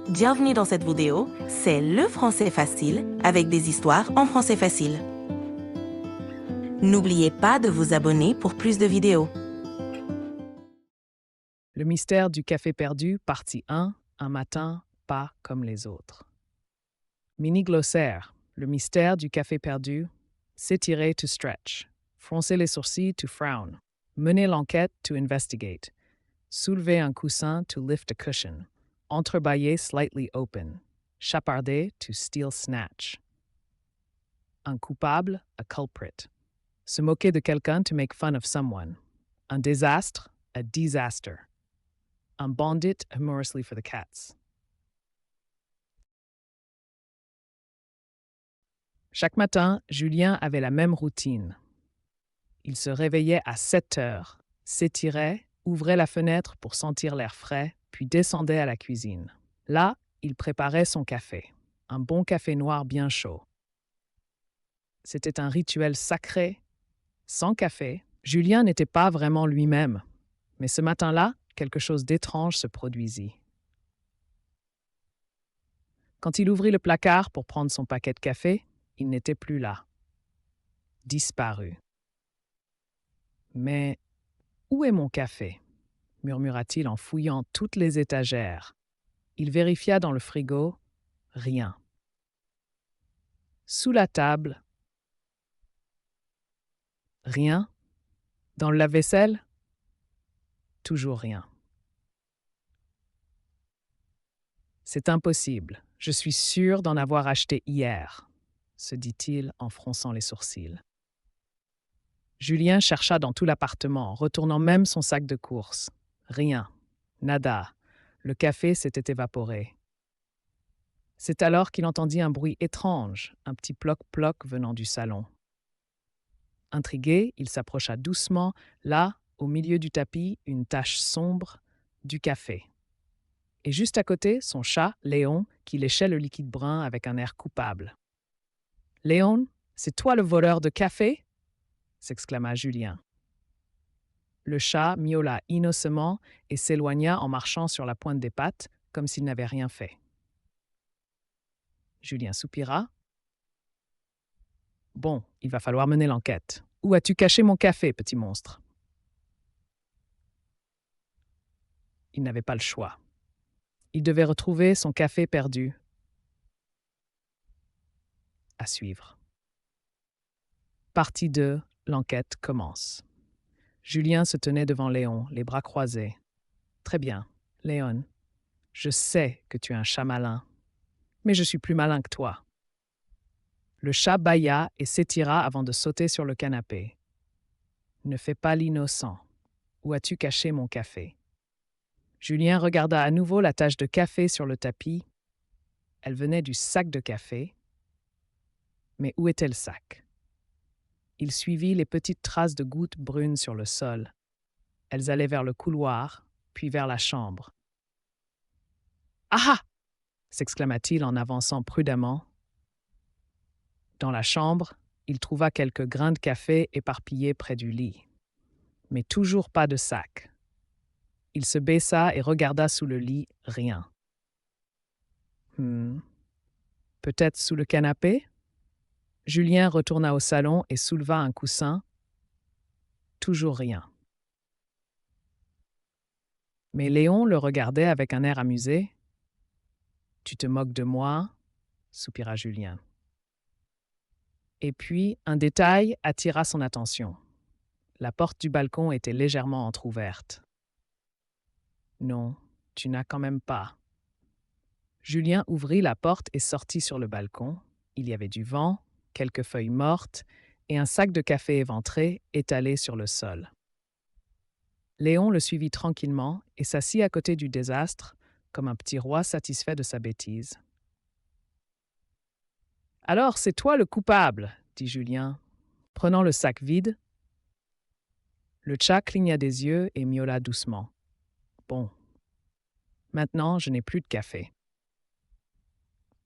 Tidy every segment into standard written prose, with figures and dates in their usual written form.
Bienvenue dans cette vidéo, c'est le français facile avec des histoires en français facile. N'oubliez pas de vous abonner pour plus de vidéos. Le mystère du café perdu, partie 1, un matin pas comme les autres. Mini-glossaire, le mystère du café perdu, s'étirer to stretch, froncer les sourcils to frown, mener l'enquête to investigate, soulever un coussin to lift a cushion, entrebâiller slightly open, chaparder to steal snatch. Un coupable, a culprit. Se moquer de quelqu'un to make fun of someone. Un désastre, a disaster. Un bandit humorously for the cats. Chaque matin, Julien avait la même routine. Il se réveillait à 7 heures, s'étirait, ouvrait la fenêtre pour sentir l'air frais, puis descendait à la cuisine. Là, il préparait son café, un bon café noir bien chaud. C'était un rituel sacré. Sans café, Julien n'était pas vraiment lui-même. Mais ce matin-là, quelque chose d'étrange se produisit. Quand il ouvrit le placard pour prendre son paquet de café, il n'était plus là. Disparu. Mais où est mon café? Murmura-t-il en fouillant toutes les étagères. Il vérifia dans le frigo, rien. Sous la table, rien. Dans le lave-vaisselle, toujours rien. C'est impossible. Je suis sûr d'en avoir acheté hier, se dit-il en fronçant les sourcils. Julien chercha dans tout l'appartement, retournant même son sac de courses. Rien. Nada. Le café s'était évaporé. C'est alors qu'il entendit un bruit étrange, un petit ploc-ploc venant du salon. Intrigué, il s'approcha doucement. Là, au milieu du tapis, une tache sombre, du café. Et juste à côté, son chat, Léon, qui léchait le liquide brun avec un air coupable. « Léon, c'est toi le voleur de café ?» s'exclama Julien. Le chat miaula innocemment et s'éloigna en marchant sur la pointe des pattes, comme s'il n'avait rien fait. Julien soupira. « Bon, il va falloir mener l'enquête. Où as-tu caché mon café, petit monstre ?» Il n'avait pas le choix. Il devait retrouver son café perdu. À suivre. Partie 2, l'enquête commence. Julien se tenait devant Léon, les bras croisés. « Très bien, Léon. Je sais que tu es un chat malin, mais je suis plus malin que toi. » Le chat bâilla et s'étira avant de sauter sur le canapé. « Ne fais pas l'innocent. Où as-tu caché mon café ?» Julien regarda à nouveau la tache de café sur le tapis. Elle venait du sac de café. Mais où était le sac? Il suivit les petites traces de gouttes brunes sur le sol. Elles allaient vers le couloir, puis vers la chambre. « Ah! » s'exclama-t-il en avançant prudemment. Dans la chambre, il trouva quelques grains de café éparpillés près du lit. Mais toujours pas de sac. Il se baissa et regarda sous le lit, rien. Peut-être sous le canapé? Julien retourna au salon et souleva un coussin. Toujours rien. Mais Léon le regardait avec un air amusé. « Tu te moques de moi ?» soupira Julien. Et puis, un détail attira son attention. La porte du balcon était légèrement entr'ouverte. « Non, tu n'as quand même pas. » Julien ouvrit la porte et sortit sur le balcon. Il y avait du vent, quelques feuilles mortes et un sac de café éventré étalé sur le sol. Léon le suivit tranquillement et s'assit à côté du désastre, comme un petit roi satisfait de sa bêtise. « Alors, c'est toi le coupable, » dit Julien, prenant le sac vide. Le chat cligna des yeux et miaula doucement. « Bon, maintenant je n'ai plus de café. »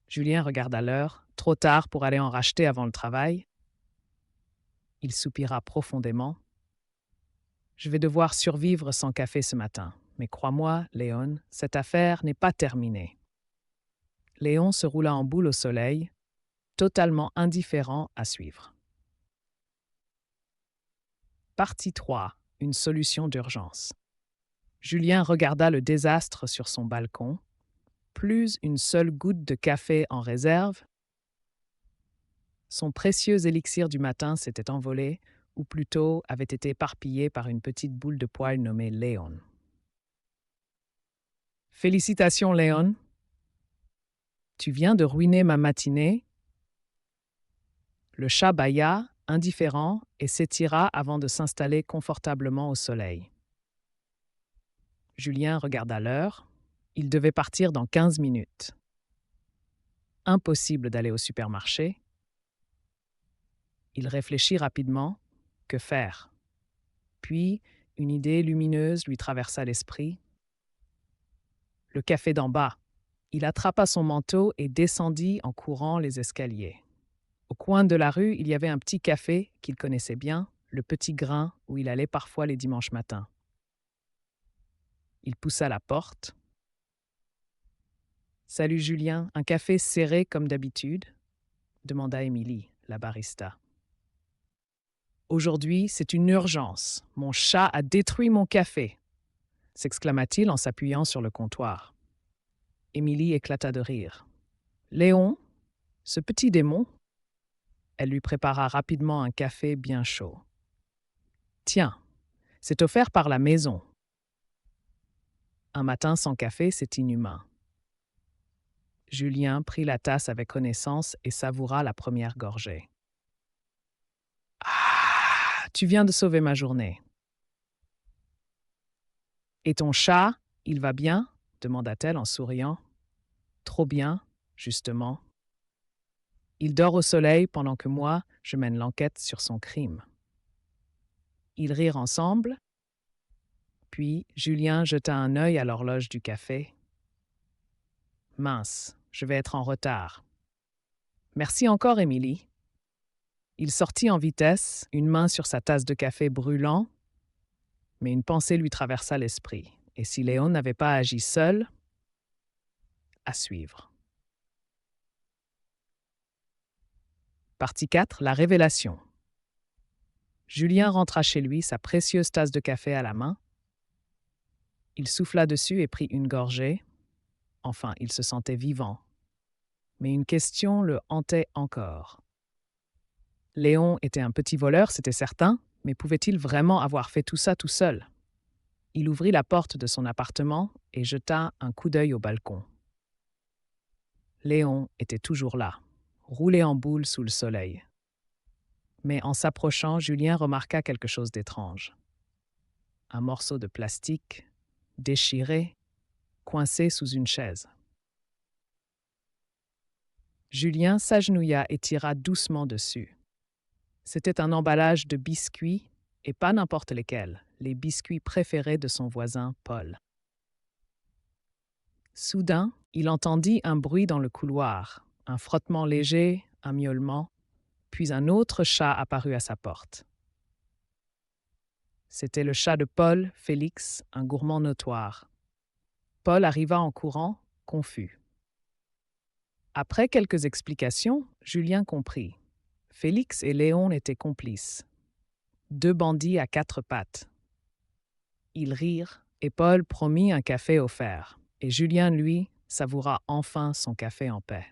Julien regarda l'heure, trop tard pour aller en racheter avant le travail. Il soupira profondément. « Je vais devoir survivre sans café ce matin. Mais crois-moi, Léon, cette affaire n'est pas terminée. » Léon se roula en boule au soleil, totalement indifférent à suivre. Partie 3. Une solution d'urgence. Julien regarda le désastre sur son balcon. Plus une seule goutte de café en réserve. Son précieux élixir du matin s'était envolé, ou plutôt avait été éparpillé par une petite boule de poil nommée Léon. « Félicitations, Léon. Tu viens de ruiner ma matinée. » Le chat bâilla, indifférent, et s'étira avant de s'installer confortablement au soleil. Julien regarda l'heure. Il devait partir dans 15 minutes. Impossible d'aller au supermarché. Il réfléchit rapidement. Que faire? Puis, une idée lumineuse lui traversa l'esprit. Le café d'en bas. Il attrapa son manteau et descendit en courant les escaliers. Au coin de la rue, il y avait un petit café qu'il connaissait bien, le Petit Grain, où il allait parfois les dimanches matins. Il poussa la porte. « Salut Julien, un café serré comme d'habitude ?» demanda Émilie, la barista. « Aujourd'hui, c'est une urgence. Mon chat a détruit mon café !» s'exclama-t-il en s'appuyant sur le comptoir. Émilie éclata de rire. « Léon, ce petit démon ?» Elle lui prépara rapidement un café bien chaud. « Tiens, c'est offert par la maison. » Un matin sans café, c'est inhumain. Julien prit la tasse avec connaissance et savoura la première gorgée. « Ah, tu viens de sauver ma journée. »« Et ton chat, il va bien ?» demanda-t-elle en souriant. « Trop bien, justement. Il dort au soleil pendant que moi, je mène l'enquête sur son crime. » Ils rirent ensemble. Puis Julien jeta un œil à l'horloge du café. « Mince, je vais être en retard. »« Merci encore, Émilie. » Il sortit en vitesse, une main sur sa tasse de café brûlant, mais une pensée lui traversa l'esprit. Et si Léon n'avait pas agi seul? À suivre. Partie 4. La révélation. Julien rentra chez lui, sa précieuse tasse de café à la main. Il souffla dessus et prit une gorgée. Enfin, il se sentait vivant. Mais une question le hantait encore. Léon était un petit voleur, c'était certain, mais pouvait-il vraiment avoir fait tout ça tout seul? Il ouvrit la porte de son appartement et jeta un coup d'œil au balcon. Léon était toujours là, roulé en boule sous le soleil. Mais en s'approchant, Julien remarqua quelque chose d'étrange. Un morceau de plastique, déchiré, coincé sous une chaise. Julien s'agenouilla et tira doucement dessus. C'était un emballage de biscuits, et pas n'importe lesquels, les biscuits préférés de son voisin Paul. Soudain, il entendit un bruit dans le couloir, un frottement léger, un miaulement, puis un autre chat apparut à sa porte. C'était le chat de Paul, Félix, un gourmand notoire. Paul arriva en courant, confus. Après quelques explications, Julien comprit. Félix et Léon étaient complices. 2 bandits à 4 pattes. Ils rirent et Paul promit un café offert. Et Julien, lui, savoura enfin son café en paix.